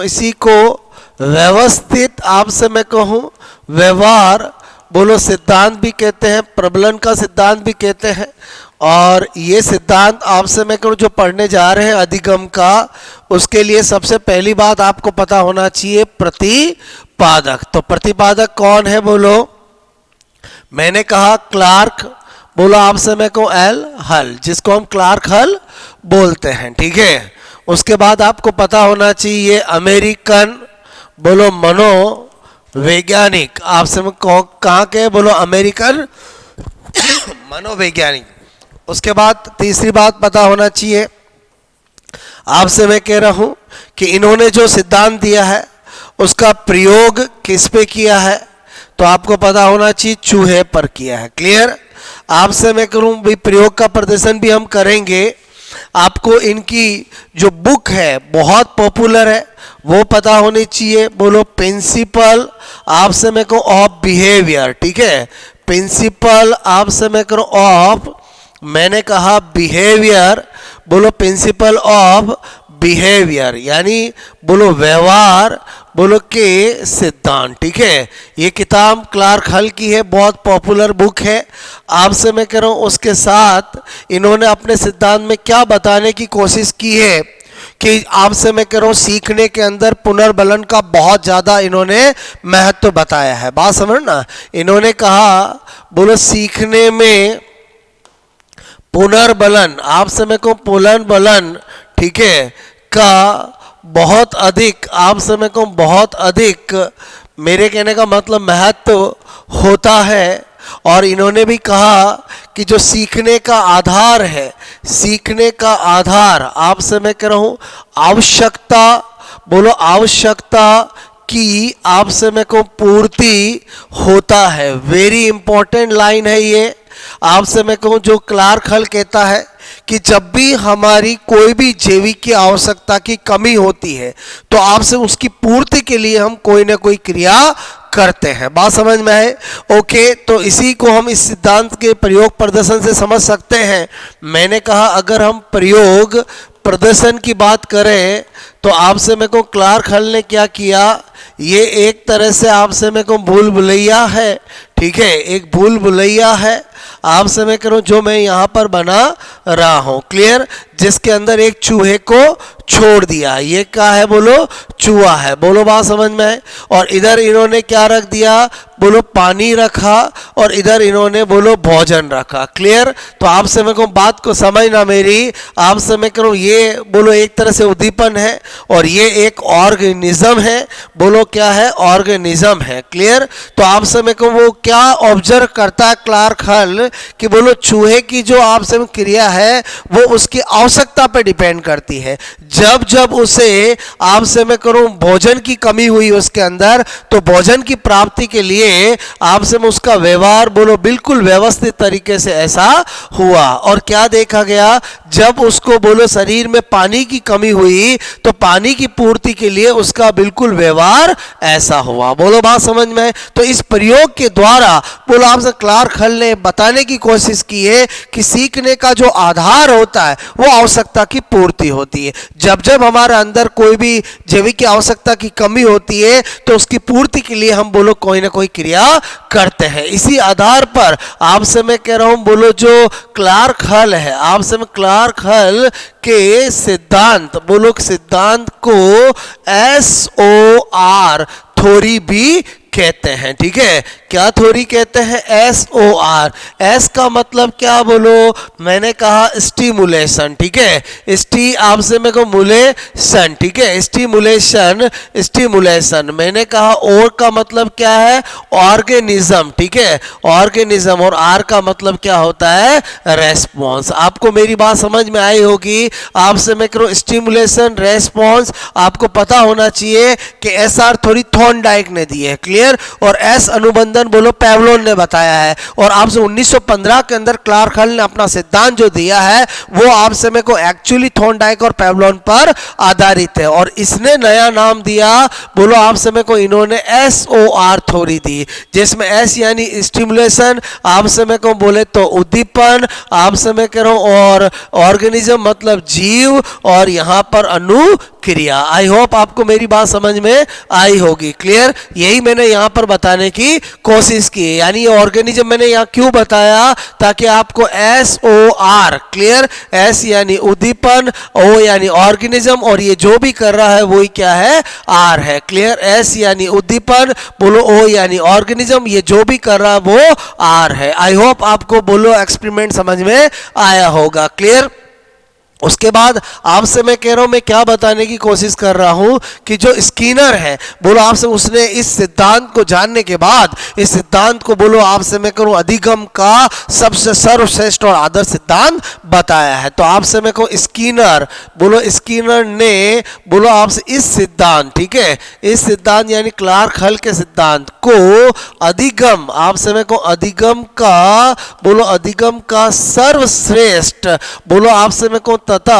इसी को व्यवस्थित आपसे मैं कहूँ व्यवहार बोलो सिद्धांत भी कहते हैं, प्रबलन का सिद्धांत भी कहते हैं। और ये सिद्धांत आपसे मैं कहूँ जो पढ़ने जा रहे हैं अधिगम का, उसके लिए सबसे पहली बात आपको पता होना चाहिए प्रतिपादक। तो प्रतिपादक कौन है बोलो? मैंने कहा क्लार्क, बोलो आपसे मैं कहूँ एल हल, जिसको हम क्लार्क हल बोलते हैं, ठीक है। उसके बाद आपको पता होना चाहिए अमेरिकन, बोलो मनोवैज्ञानिक, आपसे मैं कहाँ के बोलो अमेरिकन मनोवैज्ञानिक। उसके बाद तीसरी बात पता होना चाहिए आपसे मैं कह रहा हूँ कि इन्होंने जो सिद्धांत दिया है उसका प्रयोग किस पे किया है, तो आपको पता होना चाहिए चूहे पर किया है। क्लियर? आपसे मैं करूँ भी प्रयोग का प्रदर्शन भी हम करेंगे। आपको इनकी जो बुक है बहुत पॉपुलर है वो पता होनी चाहिए, बोलो प्रिंसिपल आपसे मैं कहूँ ऑफ बिहेवियर, ठीक है। प्रिंसिपल आपसे मैं करूँ ऑफ, मैंने कहा बिहेवियर, बोलो प्रिंसिपल ऑफ बिहेवियर यानी बोलो व्यवहार बोलो के सिद्धांत, ठीक है। ये किताब क्लार्क हल की है, बहुत पॉपुलर बुक है। आपसे मैं कह रहा हूँ उसके साथ इन्होंने अपने सिद्धांत में क्या बताने की कोशिश की है कि आपसे मैं कह रहा हूँ सीखने के अंदर पुनर्बलन का बहुत ज़्यादा इन्होंने महत्व बताया है। बात समझना, इन्होंने कहा बोलो सीखने में पुनर्बलन आपसे मैं कहूँ पुनर्बलन, ठीक है, का बहुत अधिक आपसे मैं कहूँ बहुत अधिक मेरे कहने का मतलब महत्व होता है। और इन्होंने भी कहा कि जो सीखने का आधार है, सीखने का आधार आपसे मैं कह रहा हूँ आवश्यकता, बोलो आवश्यकता की आपसे मैं कहूँ पूर्ति होता है। वेरी इंपॉर्टेंट लाइन है ये। आपसे मैं कहूँ जो क्लार्क हल कहता है कि जब भी हमारी कोई भी जैविक की आवश्यकता की कमी होती है तो आपसे उसकी पूर्ति के लिए हम कोई ना कोई क्रिया करते हैं। बात समझ में है? ओके, तो इसी को हम इस सिद्धांत के प्रयोग प्रदर्शन से समझ सकते हैं। मैंने कहा अगर हम प्रयोग प्रदर्शन की बात करें तो आपसे मेरे को क्लार्क हल ने क्या किया, ये एक तरह से आपसे मेरे को भूल भुलैया है, ठीक है, एक भूल भुलैया है आपसे मैं करूं जो मैं यहाँ पर बना रहा हूँ। क्लियर? जिसके अंदर एक चूहे को छोड़ दिया, ये क्या है बोलो चूहा है, बोलो बात समझ में है। और इधर इन्होंने क्या रख दिया बोलो पानी रखा और इधर इन्होंने बोलो भोजन रखा। क्लियर? तो आपसे मेरे को बात को समझना मेरी, आपसे मैं करूँ ये बोलो एक तरह से उद्दीपन है और ये एक ऑर्गेनिज्म है, बोलो क्या है ऑर्गेनिज्म है। क्लियर? तो आपसे मेरे को वो क्या ऑब्जर्व करता है क्लार्क हल कि बोलो चूहे की जो आपसे क्रिया है वो उसकी आवश्यकता पर डिपेंड करती है। जब जब उसे आपसे मैं करूं भोजन की कमी हुई उसके अंदर, तो भोजन की प्राप्ति के लिए आपसे में उसका व्यवहार बोलो बिल्कुल व्यवस्थित तरीके से ऐसा हुआ। और क्या देखा गया, जब उसको बोलो शरीर में पानी की कमी हुई तो पानी की पूर्ति के लिए उसका बिल्कुल व्यवहार ऐसा हुआ। बोलो बात समझ में? तो इस प्रयोग के द्वारा बोलो आपसे क्लार्क हल ने बताने की कोशिश की है कि सीखने का जो आधार होता है वो आवश्यकता की पूर्ति होती है। जब जब हमारे अंदर कोई भी जैविक की आवश्यकता की कमी होती है तो उसकी पूर्ति के लिए हम बोलो कोई ना कोई क्रिया करते हैं। इसी आधार पर आपसे मैं कह रहा हूं बोलो जो क्लार्क हल है, आपसे मैं क्लार्क हल के सिद्धांत बोलो सिद्धांत को SOR थ्योरी भी कहते हैं। ठीक है, क्या थ्योरी कहते हैं? SOR। एस का मतलब क्या बोलो, मैंने कहा स्टिमुलेशन। ठीक है, स्टी आपसे मेरे को मुलेशन, ठीक है, स्टिमुलेशन स्टिमुलेशन। मैंने कहा और का मतलब क्या है? ऑर्गेनिज्म। ठीक है, ऑर्गेनिज्म। और आर का मतलब क्या होता है? रेस्पॉन्स। आपको मेरी बात समझ में आई होगी। आपसे मैं करूँ स्टिमुलेशन रेस्पॉन्स, आपको पता होना चाहिए कि SR थ्योरी थॉर्नडाइक ने दी है। क्लियर? और एस अनुबंधन बोलो पैवलोन ने बताया है। और आपसे 1915 के अंदर क्लार्क हल ने अपना सिद्धांत जो दिया है वो आपसे मेरे को एक्चुअली थॉर्नडाइक और पैवलोन पर आधारित है। और इसने नया नाम दिया बोलो आपसे मेरे को इन्होंने SOR थ्योरी दी, जिसमें एस यानी स्टिमुलेशन, आपसे मेरे को बोले तो उद्दीपन, आपसे मैं कह रहा हूं और ऑर्गेनिज्म मतलब जीव, और यहां पर अनु क्रिया। आई होप आपको मेरी बात समझ में आई होगी। क्लियर, यही मैंने यहाँ पर बताने की कोशिश की। यानी ये ऑर्गेनिज्म मैंने यहाँ क्यों बताया, ताकि आपको SOR, क्लियर, S यानी उद्दीपन, O यानी ऑर्गेनिज्म, और ये जो भी कर रहा है वही क्या है, R है। क्लियर, S यानी उद्दीपन, बोलो O यानी ऑर्गेनिज्म, ये जो भी कर रहा है वो R है। आई होप आपको बोलो एक्सपेरिमेंट समझ में आया होगा। क्लियर, उसके बाद आपसे मैं कह रहा हूं, मैं क्या बताने की कोशिश कर रहा हूं कि जो स्किनर है, बोलो आपसे उसने इस सिद्धांत को जानने के बाद, इस सिद्धांत को बोलो आपसे मैं करूं अधिगम का सबसे सर्वश्रेष्ठ और आदर्श सिद्धांत बताया है। तो आपसे मैं कहूं स्किनर, बोलो स्किनर ने बोलो आपसे इस सिद्धांत, ठीक है, इस सिद्धांत यानी क्लार्क हल के सिद्धांत को अधिगम, आपसे मैं कहूं अधिगम का, बोलो अधिगम का सर्वश्रेष्ठ, बोलो आपसे मैं कहूं तथा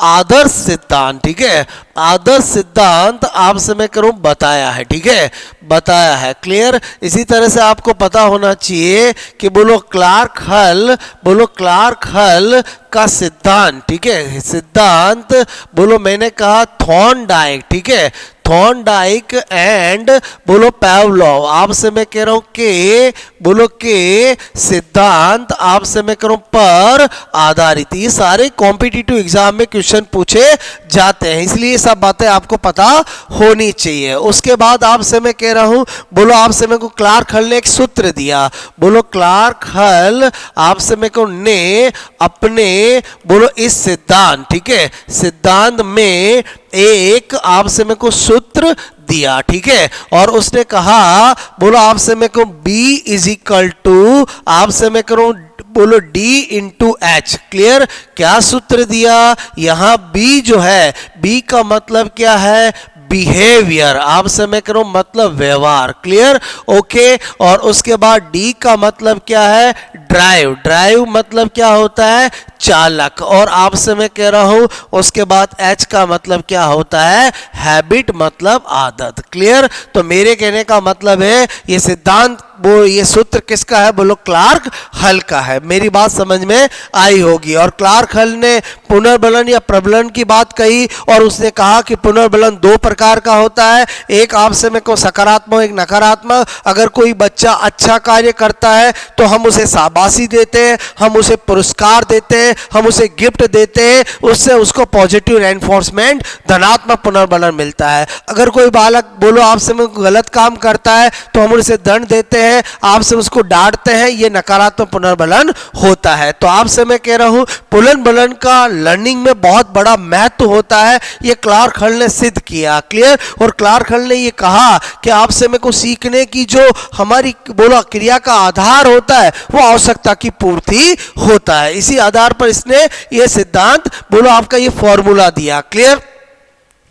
आदर्श सिद्धांत, ठीक है, आदर्श सिद्धांत आपसे मैं करूं बताया है। ठीक है, बताया है। क्लियर, इसी तरह से आपको पता होना चाहिए कि बोलो क्लार्क हल, बोलो क्लार्क हल का सिद्धांत, ठीक है, सिद्धांत बोलो मैंने कहा थॉर्नडाइक, ठीक है, थॉर्नडाइक एंड बोलो पावलोव, आपसे मैं कह रहा हूं कि बोलो के सिद्धांत आपसे मैं कह रहा हूं पर आधारित। ये सारे कॉम्पिटिटिव एग्जाम में क्वेश्चन पूछे जाते हैं, इसलिए सब बातें आपको पता होनी चाहिए। उसके बाद आपसे मैं कह रहा हूं, बोलो आपसे मैं को क्लार्क हल ने एक सूत्र दिया, बोलो क्लार्क हल आपसे मैं को ने अपने बोलो इस सिद्धांत, ठीक है, सिद्धांत में एक आपसे मेरे को सूत्र दिया, ठीक है, और उसने कहा बोलो आपसे मेरे को B इज इक्वल टू आपसे मैं करूं बोलो D इंटू H। क्लियर, क्या सूत्र दिया, यहां B जो है, B का मतलब क्या है, बिहेवियर, आपसे मैं करूं मतलब व्यवहार। क्लियर, ओके, और उसके बाद D का मतलब क्या है, ड्राइव, ड्राइव मतलब क्या होता है, चालक, और आपसे मैं कह रहा हूं उसके बाद H का मतलब क्या होता है, हैबिट मतलब आदत। क्लियर, तो मेरे कहने का मतलब है ये सिद्धांत वो ये सूत्र किसका है, बोलो क्लार्क हल का है। मेरी बात समझ में आई होगी। और क्लार्क हल ने पुनर्बलन या प्रबलन की बात कही, और उसने कहा कि पुनर्बलन दो प्रकार का होता है, एक आपसे में को सकारात्मक, एक नकारात्मक। अगर कोई बच्चा अच्छा कार्य करता है तो हम उसे शाबाशी देते हैं, हम उसे पुरस्कार देते हैं, हम उसे गिफ्ट देते हैं, उससे उसको पॉजिटिव रेनफोर्समेंट धनात्मक पुनर्बलन मिलता है। अगर कोई बालक बोलो आपसे में गलत काम करता है तो हम उसे दंड देते हैं, आपसे उसको डांटते हैं, ये नकारात्मक पुनर्बलन होता है। तो आपसे मैं कह रहा हूं पुनर्बलन का लर्निंग में बहुत बड़ा महत्व होता है, ये क्लार्क हल ने सिद्ध किया। क्लियर, और क्लार्क हल ने ये कहा कि आपसे मेरे को सीखने की जो हमारी बोलो क्रिया का आधार होता है वो आवश्यकता की पूर्ति होता है। इसी आधार पर इसने ये सिद्धांत बोलो आपका ये फॉर्मूला दिया। क्लियर,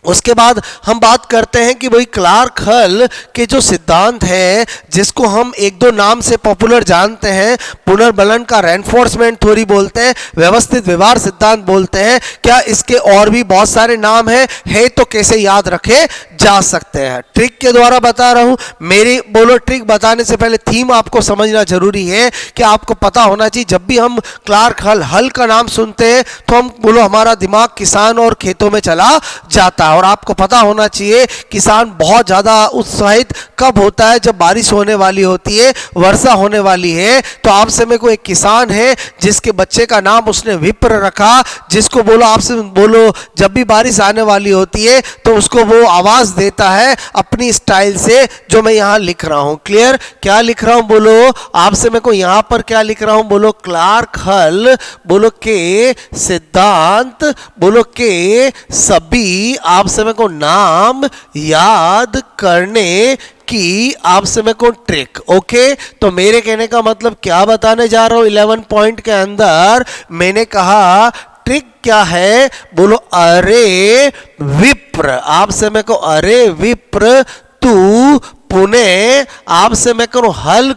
उसके बाद हम बात करते हैं कि भाई क्लार्क हल के जो सिद्धांत है जिसको हम एक दो नाम से पॉपुलर जानते हैं, पुनर्बलन का रेनफोर्समेंट थ्योरी बोलते हैं, व्यवस्थित व्यवहार सिद्धांत बोलते हैं, क्या इसके और भी बहुत सारे नाम है तो कैसे याद रखे जा सकते हैं। ट्रिक के द्वारा बता रहा हूं, मेरी बोलो ट्रिक बताने से पहले थीम आपको समझना जरूरी है कि आपको पता होना चाहिए जब भी हम क्लार्क हल का नाम सुनते हैं तो हम बोलो हमारा दिमाग किसान और खेतों में चला जाता है। और आपको पता होना चाहिए किसान बहुत ज्यादा उत्साहित कब होता है, जब बारिश होने वाली होती है, वर्षा होने वाली है। तो आपसे में कोई एक किसान है जिसके बच्चे का नाम उसने विप्र रखा, जिसको बोलो आपसे बोलो जब भी बारिश आने वाली होती है तो उसको वो आवाज देता है अपनी स्टाइल से, जो मैं यहां लिख रहा हूं। क्लियर, क्या लिख रहा हूं, बोलो आपसे मैं को यहां पर क्या लिख रहा हूं, बोलो क्लार्क हल बोलो के सिद्धांत बोलो के सभी आपसे मैं को नाम याद करने की आपसे मैं को ट्रिक। ओके, तो मेरे कहने का मतलब क्या बताने जा रहा हूं 11 पॉइंट के अंदर, मैंने कहा ट्रिक क्या है, बोलो अरे विप्र, आपसे मैं को अरे विप्र तू पुणे आपसे मैं करूं हल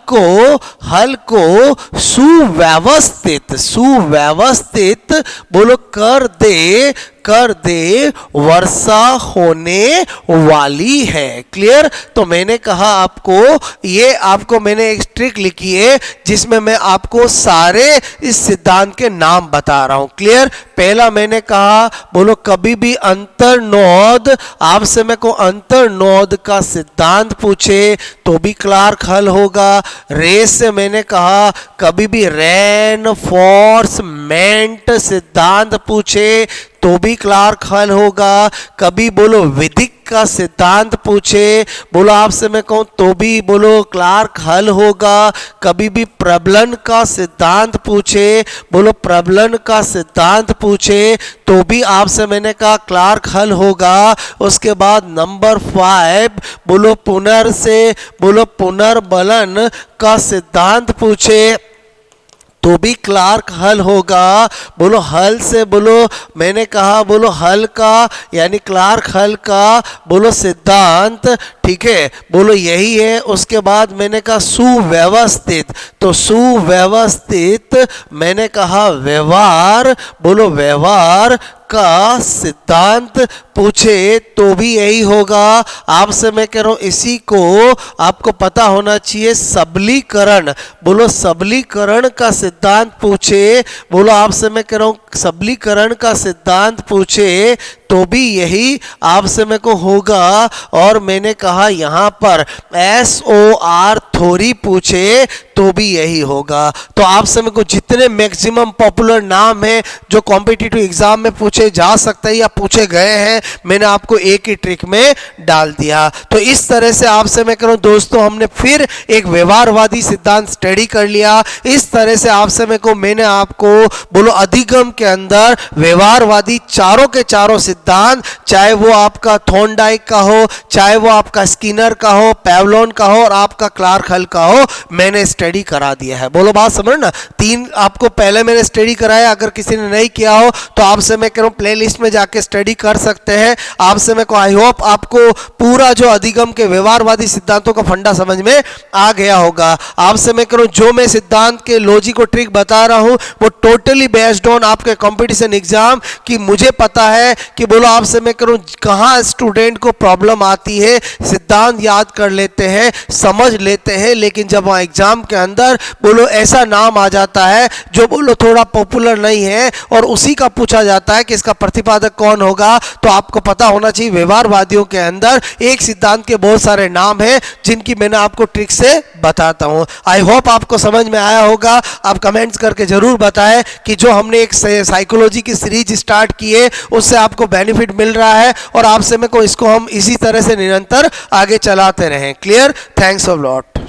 को सुव्यवस्थित बोलो कर कर दे, वर्षा होने वाली है। क्लियर? तो मैंने कहा आपको, ये आपको मैंने एक ट्रिक लिखी है जिसमें मैं आपको सारे इस सिद्धांत के नाम बता रहा हूं। क्लियर? पहला मैंने कहा, बोलो कभी भी अंतर्नोद, आपसे मैं को अंतर्नोद का सिद्धांत पूछे तो भी क्लार्क हल होगा। रेस से मैंने कहा कभी भी रेनफोर्समेंट सिद्धांत पूछे तो भी क्लार्क हल होगा। कभी बोलो विधिक का सिद्धांत पूछे, बोलो आपसे मैं कहूं तो भी बोलो क्लार्क हल होगा। कभी भी प्रबलन का सिद्धांत पूछे, बोलो प्रबलन का सिद्धांत पूछे तो भी आपसे मैंने कहा क्लार्क हल होगा। उसके बाद नंबर 5 बोलो पुनर् से, बोलो पुनर्बलन का सिद्धांत पूछे तो भी क्लार्क हल होगा। बोलो हल से, बोलो मैंने कहा बोलो हल का यानी क्लार्क हल का बोलो सिद्धांत, ठीक है, बोलो यही है। उसके बाद मैंने कहा सुव्यवस्थित, तो सुव्यवस्थित मैंने कहा व्यवहार, बोलो व्यवहार का सिद्धांत पूछे तो भी यही होगा। आपसे मैं कह रहा हूं इसी को आपको पता होना चाहिए सबलीकरण, बोलो सबलीकरण का सिद्धांत पूछे, बोलो आपसे मैं कह रहा हूं सबलीकरण का सिद्धांत पूछे तो भी यही आपसे मेरे को होगा। और मैंने कहा यहां पर SOR थ्योरी पूछे तो भी यही होगा। तो आपसे मेरे को जितने मैक्सिमम पॉपुलर नाम हैं जो कॉम्पिटिटिव एग्जाम में पूछे जा सकते हैं या पूछे गए हैं, मैंने आपको एक ही ट्रिक में डाल दिया। तो इस तरह से आपसे मैं कह रहा हूं दोस्तों, हमने फिर एक व्यवहारवादी सिद्धांत स्टडी कर लिया। इस तरह से आपसे मेरे को मैंने आपको बोलो अधिगम के अंदर व्यवहारवादी चारों के चारों सिद्धांत, चाहे वो आपका थॉर्नडाइक का हो, चाहे वो आपका स्किनर का हो, पैवलोन का हो और आपका क्लार्क हल का हो, मैंने स्टडी करा दिया है। बोलो बात समझ ना, 3 आपको पहले मैंने स्टडी कराया। अगर किसी ने नहीं किया हो तो आपसे मैं कह रहा हूं प्लेलिस्ट में जाके स्टडी कर सकते हैं। आपसे मैं को आई होप आपको पूरा जो अधिगम के व्यवहारवादी सिद्धांतों का फंडा समझ में आ गया होगा। आपसे मैं कह रहा हूं जो मैं सिद्धांत के लॉजिक और ट्रिक बता रहा हूं वो टोटली बेस्ड ऑन आपके कंपटीशन एग्जाम की। मुझे पता है कि बोलो आपसे मैं करूं कहां स्टूडेंट को प्रॉब्लम आती है, सिद्धांत याद कर लेते हैं, समझ लेते हैं, लेकिन जब वहां एग्जाम के अंदर बोलो ऐसा नाम आ जाता है जो बोलो थोड़ा पॉपुलर नहीं है और उसी का पूछा जाता है कि इसका प्रतिपादक कौन होगा, तो आपको पता होना चाहिए व्यवहारवादियों के अंदर एक सिद्धांत के बहुत सारे नाम हैं जिनकी मैंने आपको ट्रिक से बताता हूं। आई होप आपको समझ में आया होगा। आप कमेंट्स करके जरूर बताएं कि जो हमने एक साइकोलॉजी की सीरीज स्टार्ट की है उससे आपको बेनिफिट मिल रहा है और आपसे में को इसको हम इसी तरह से निरंतर आगे चलाते रहें। क्लियर? Thanks a lot.